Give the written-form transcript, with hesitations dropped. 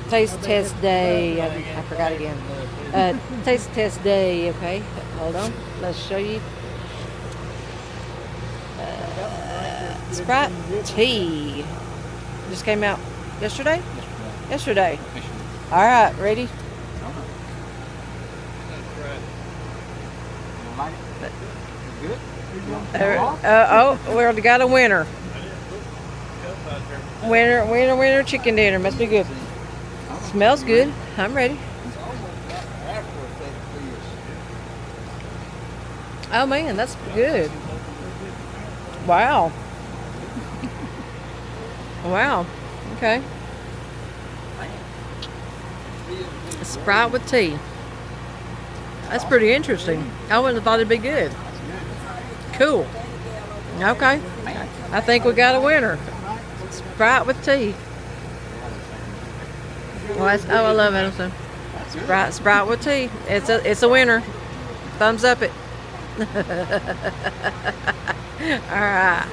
Taste test day. I forgot again. Taste test day. Okay, hold on. Let's show you. Sprite tea. Just came out yesterday? Yesterday. All right, ready? Good? Oh, we already got a winner. Winner, chicken dinner. Must be good. Smells good. I'm ready. Oh, man, that's good. Wow. Wow. Okay. Sprite with tea. That's pretty interesting. I wouldn't have thought it'd be good. Cool. Okay. I think we got a winner. Sprite with tea. Well, I love it. Sprite with tea. It's a winner. Thumbs up it. All right.